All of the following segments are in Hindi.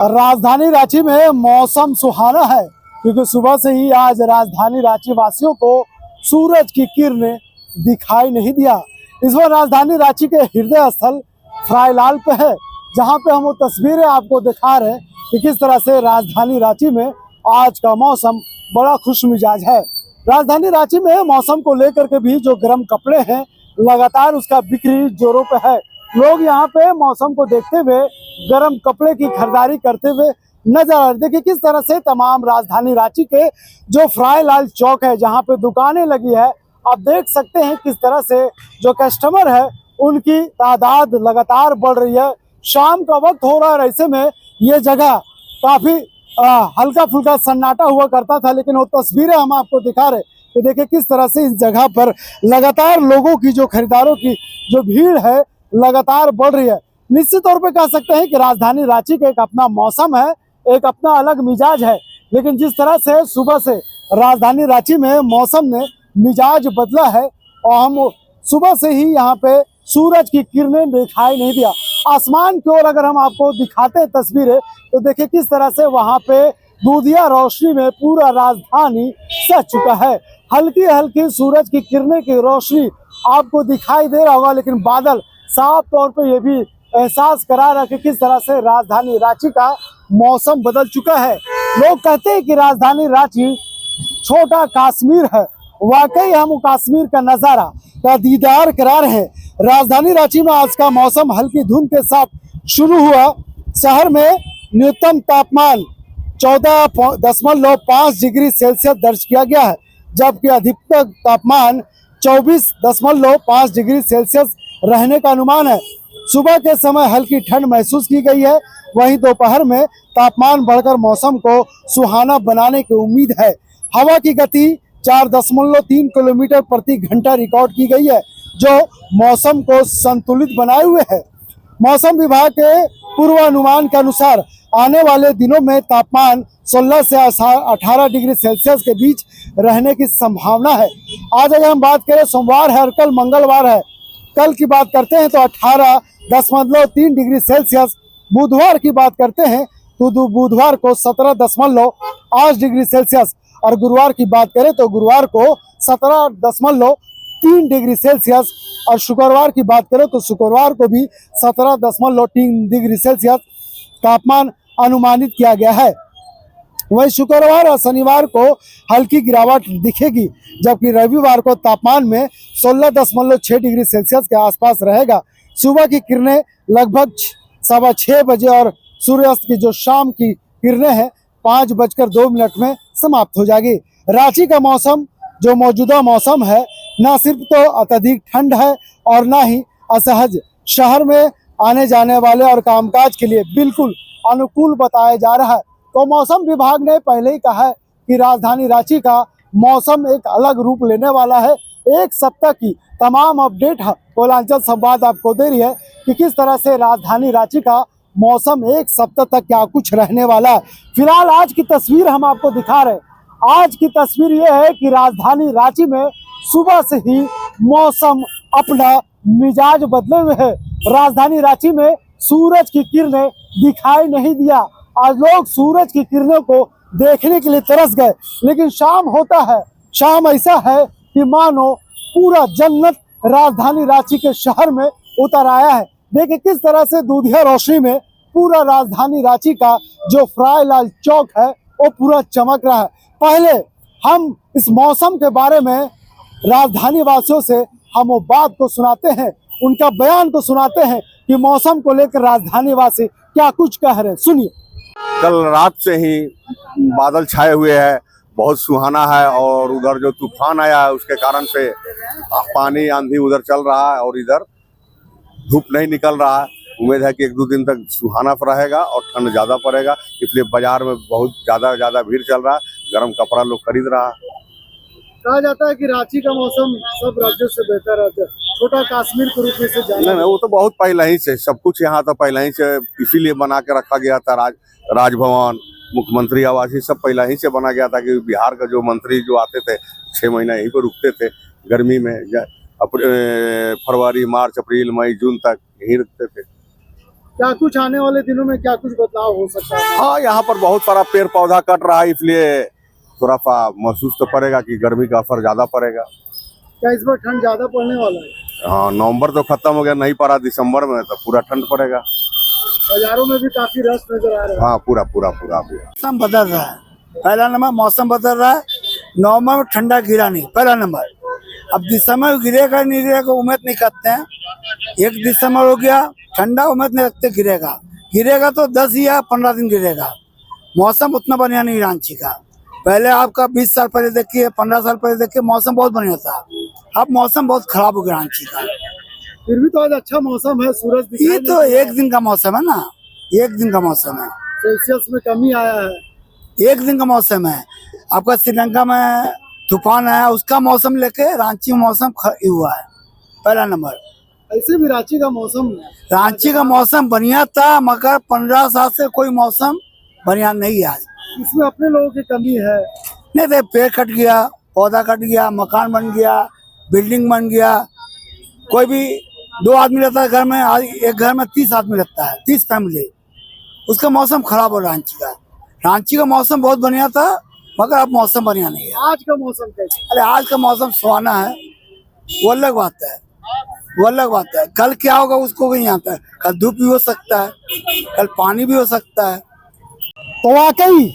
राजधानी रांची में मौसम सुहाना है क्योंकि सुबह से ही आज राजधानी रांची वासियों को सूरज की किरणें दिखाई नहीं दिया। इस बार राजधानी रांची के हृदय स्थल फ्राईलाल पे है, जहां पे हम वो तस्वीरें आपको दिखा रहे हैं कि किस तरह से राजधानी रांची में आज का मौसम बड़ा खुश मिजाज है। राजधानी रांची में मौसम को लेकर के भी जो गर्म कपड़े हैं, लगातार उसका बिक्री जोरों पे है। लोग यहाँ पे मौसम को देखते हुए गर्म कपड़े की खरीदारी करते हुए नजर आ रहे। देखिए किस तरह से तमाम राजधानी रांची के जो फ्राईलाल चौक है, जहाँ पे दुकानें लगी है, आप देख सकते हैं किस तरह से जो कस्टमर है उनकी तादाद लगातार बढ़ रही है। शाम का वक्त हो रहा है, ऐसे में ये जगह काफी हल्का फुल्का सन्नाटा हुआ करता था, लेकिन वो तस्वीरें हम आपको दिखा रहे कि देखिए किस तरह से इस जगह पर लगातार लोगों की जो खरीदारों की जो भीड़ है लगातार बढ़ रही है। निश्चित तौर पे कह सकते हैं कि राजधानी रांची का एक अपना मौसम है, एक अपना अलग मिजाज है, लेकिन जिस तरह से सुबह से राजधानी रांची में मौसम ने मिजाज बदला है और हम सुबह से ही यहाँ पे सूरज की किरणें दिखाई नहीं दिया। आसमान की ओर अगर हम आपको दिखाते हैं तस्वीरें तो देखिए किस तरह से वहाँ पे दूधिया रोशनी में पूरा राजधानी सज चुका है। हल्की हल्की सूरज की किरणें की रोशनी आपको दिखाई दे रहा होगा, लेकिन बादल साफ तौर पे ये भी एहसास करा रहा है कि किस तरह से राजधानी रांची का मौसम बदल चुका है। लोग कहते हैं कि राजधानी रांची छोटा कश्मीर है। वाकई हम कश्मीर का नजारा का दीदार करा रहे हैं। राजधानी रांची में आज का मौसम हल्की धुंध के साथ शुरू हुआ। शहर में न्यूनतम तापमान 14.5 डिग्री सेल्सियस दर्ज किया गया है, जबकि अधिकतम तापमान 24.5 डिग्री सेल्सियस रहने का अनुमान है। सुबह के समय हल्की ठंड महसूस की गई है, वहीं दोपहर में तापमान बढ़कर मौसम को सुहाना बनाने की उम्मीद है। हवा की गति 4.3 किलोमीटर प्रति घंटा रिकॉर्ड की गई है, जो मौसम को संतुलित बनाए हुए है। मौसम विभाग के पूर्वानुमान के अनुसार आने वाले दिनों में तापमान 16 से 18 डिग्री सेल्सियस के बीच रहने की संभावना है। आज अगर हम बात करें, सोमवार है और कल मंगलवार है। कल की बात करते हैं तो 18.3 डिग्री सेल्सियस, बुधवार की बात करते हैं तो बुधवार को 17.8 डिग्री सेल्सियस और गुरुवार की बात करें तो गुरुवार को 17.3 डिग्री सेल्सियस और शुक्रवार की बात करें तो शुक्रवार को भी 17.3 डिग्री सेल्सियस तापमान अनुमानित किया गया है। वही शुक्रवार और शनिवार को हल्की गिरावट दिखेगी, जबकि रविवार को तापमान में 16.6 डिग्री सेल्सियस के आसपास रहेगा। सुबह की किरणें लगभग 6:15 बजे और सूर्यास्त की जो शाम की किरणें हैं 5:02 में समाप्त हो जाएगी। रांची का मौसम जो मौजूदा मौसम है, ना सिर्फ तो अत्यधिक ठंड है और ना ही असहज। शहर में आने जाने वाले और कामकाज के लिए बिल्कुल अनुकूल बताया जा रहा है। तो मौसम विभाग ने पहले ही कहा है कि राजधानी रांची का मौसम एक अलग रूप लेने वाला है। एक सप्ताह की तमाम अपडेट कोलांचल संवाद आपको दे रही है कि किस तरह से राजधानी रांची का मौसम एक सप्ताह तक क्या कुछ रहने वाला है। फिलहाल आज की तस्वीर हम आपको दिखा रहे हैं। आज की तस्वीर ये है कि राजधानी रांची में सुबह से ही मौसम अपना मिजाज बदले हुए है। राजधानी रांची में सूरज की किरणें दिखाई नहीं दिया। आज लोग सूरज की किरणों को देखने के लिए तरस गए, लेकिन शाम होता है, शाम ऐसा है कि मानो पूरा जन्नत राजधानी रांची के शहर में उतर आया है। देखिए किस तरह से दूधिया रोशनी में पूरा राजधानी रांची का जो फ्राईलाल चौक है वो पूरा चमक रहा है। पहले हम इस मौसम के बारे में राजधानी वासियों से हम वो बात को सुनाते हैं, उनका बयान को सुनाते हैं कि मौसम को लेकर राजधानी वासी क्या कुछ कह रहे हैं। सुनिए। कल रात से ही बादल छाए हुए हैं, बहुत सुहाना है, और उधर जो तूफान आया है उसके कारण से पानी आंधी उधर चल रहा है और इधर धूप नहीं निकल रहा है। उम्मीद है कि 1-2 दिन तक सुहाना रहेगा और ठंड ज़्यादा पड़ेगा, इसलिए बाजार में बहुत ज़्यादा भीड़ चल रहा है। गर्म कपड़ा लोग खरीद रहा है। कहा जाता है कि रांची का मौसम सब राज्यों से बेहतर है, छोटा कश्मीर के रूप में से जाना। नहीं, वो तो बहुत पहले ही से सब कुछ यहाँ तो पहले ही से इसीलिए बना के रखा गया था। राजभवन, मुख्यमंत्री आवास, सब पहले ही से बना गया था कि बिहार का जो मंत्री जो आते थे 6 महीना यहीं पर रुकते थे। गर्मी में फरवरी, मार्च, अप्रैल, मई, जून तक यहीं रुकते थे। क्या कुछ आने वाले दिनों में क्या कुछ बदलाव हो सकता है? हाँ, यहाँ पर बहुत सारा पेड़ पौधा कट रहा है, इसलिए थोड़ा सा महसूस तो पड़ेगा कि गर्मी का असर ज्यादा पड़ेगा। क्या इस बार ठंड ज्यादा पड़ने वाला है? हाँ, नवंबर तो खत्म हो गया, नहीं पड़ा दिसंबर में तो पूरा ठंड पड़ेगा। बाजारों में भी काफी रश नजर आ रहा है। हाँ, पूरा पूरा पूरा पूरा मौसम बदल रहा है। पहला नंबर मौसम बदल रहा है। नवंबर में ठंडा गिरा नहीं, पहला नंबर। अब दिसंबर में गिरेगा नहीं गिरेगा उम्मीद नहीं करते हैं। 1 दिसंबर हो गया, ठंडा उम्मीद नहीं रखते गिरेगा। गिरेगा तो 10 या 15 दिन गिरेगा। मौसम उतना बढ़िया नहीं रांची का। पहले आपका 20 साल पहले देखिए, 15 साल पहले देखिए, मौसम बहुत बढ़िया था। अब मौसम बहुत खराब हो गया रांची का। फिर भी तो आज अच्छा मौसम है, सूरज दिखाई ये तो नहीं दे रहा 1 दिन का मौसम है ना, 1 दिन का मौसम है। सेल्सियस में कमी आया है। 1 दिन का मौसम है। आपका श्रीलंका में तूफान आया, उसका मौसम लेके रांची में मौसम हुआ है, पहला नंबर। ऐसे भी रांची का मौसम रांची का मौसम बढ़िया था, मगर 15 साल से कोई मौसम बढ़िया नहीं है आज। इसमें अपने लोगों की कमी है। नहीं तो पेड़ कट गया, पौधा कट गया, मकान बन गया, बिल्डिंग बन गया। कोई भी 2 आदमी रहता है घर में, आज एक घर में 30 आदमी रहता है, 30 फैमिली। उसका मौसम खराब हो रांची का। रांची का मौसम बहुत बढ़िया था, मगर अब मौसम बढ़िया नहीं है। आज का मौसम कैसे? अरे आज का मौसम सुहाना है, वो अलग बात है, वो अलग बात है। कल क्या होगा उसको भी नहीं आता है। कल धूप भी हो सकता है, कल पानी भी हो सकता है। तो वाकई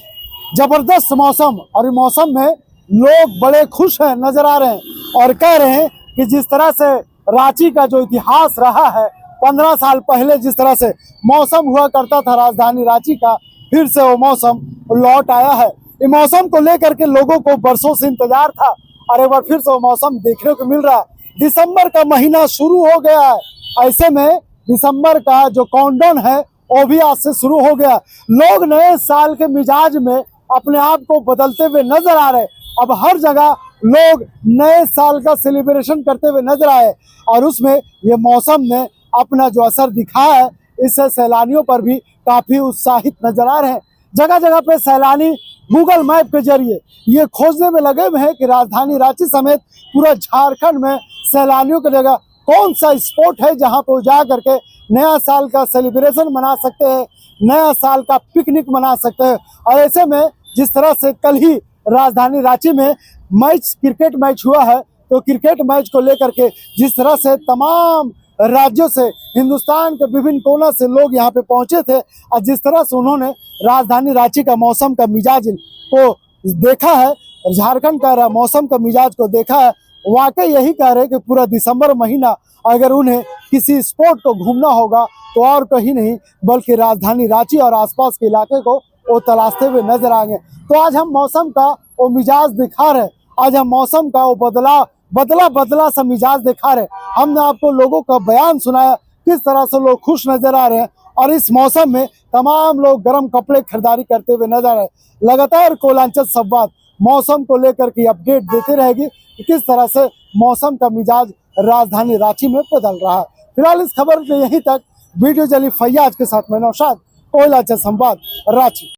जबरदस्त मौसम, और इस मौसम में लोग बड़े खुश हैं, नजर आ रहे हैं और कह रहे हैं कि जिस तरह से रांची का जो इतिहास रहा है, 15 साल पहले जिस तरह से मौसम हुआ करता था राजधानी रांची का, फिर से वो मौसम लौट आया है। इस मौसम को लेकर के लोगों को बरसों से इंतजार था और एक बार फिर से वो मौसम देखने को मिल रहा है। दिसंबर का महीना शुरू हो गया है, ऐसे में दिसंबर का जो काउंटडाउन है वो भी आज से शुरू हो गया। लोग नए साल के मिजाज में अपने आप को बदलते हुए नजर आ रहे। अब हर जगह लोग नए साल का सेलिब्रेशन करते हुए नजर आए और उसमें ये मौसम ने अपना जो असर दिखाया है, इससे सैलानियों पर भी काफी उत्साहित नजर आ रहे हैं। जगह जगह पे सैलानी गूगल मैप के जरिए ये खोजने में लगे हुए हैं कि राजधानी रांची समेत पूरा झारखंड में सैलानियों की जगह कौन सा स्पॉट है जहां पर जा करके नया साल का सेलिब्रेशन मना सकते हैं, नया साल का पिकनिक मना सकते हैं। और ऐसे में जिस तरह से कल ही राजधानी रांची में क्रिकेट मैच हुआ है, तो क्रिकेट मैच को लेकर के जिस तरह से तमाम राज्यों से, हिंदुस्तान के विभिन्न कोनों से लोग यहाँ पे पहुंचे थे और जिस तरह से उन्होंने राजधानी रांची का मौसम का मिजाज को देखा है, झारखंड का मौसम का मिजाज को देखा है, वाकई यही कह रहे कि पूरा दिसंबर महीना अगर उन्हें किसी स्पॉट को घूमना होगा तो और कहीं नहीं बल्कि राजधानी रांची और आसपास के इलाके को वो तलाशते हुए नजर आएंगे। तो आज हम मौसम का वो मिजाज दिखा रहे, आज हम मौसम का वो बदला सा मिजाज दिखा रहे। हमने आपको लोगों का बयान सुनाया किस तरह से लोग खुश नजर आ रहे हैं और इस मौसम में तमाम लोग गर्म कपड़े खरीदारी करते हुए नजर आ रहे हैं। लगातार कोयलांचल संवाद मौसम को लेकर के अपडेट देते रहेगी कि किस तरह से मौसम का मिजाज राजधानी रांची में बदल रहा है। फिलहाल इस खबर में यहीं तक। वीडियो जर्नलिस्ट फैयाज के साथ मैं नौशाद, कोयलांचल संवाद, रांची।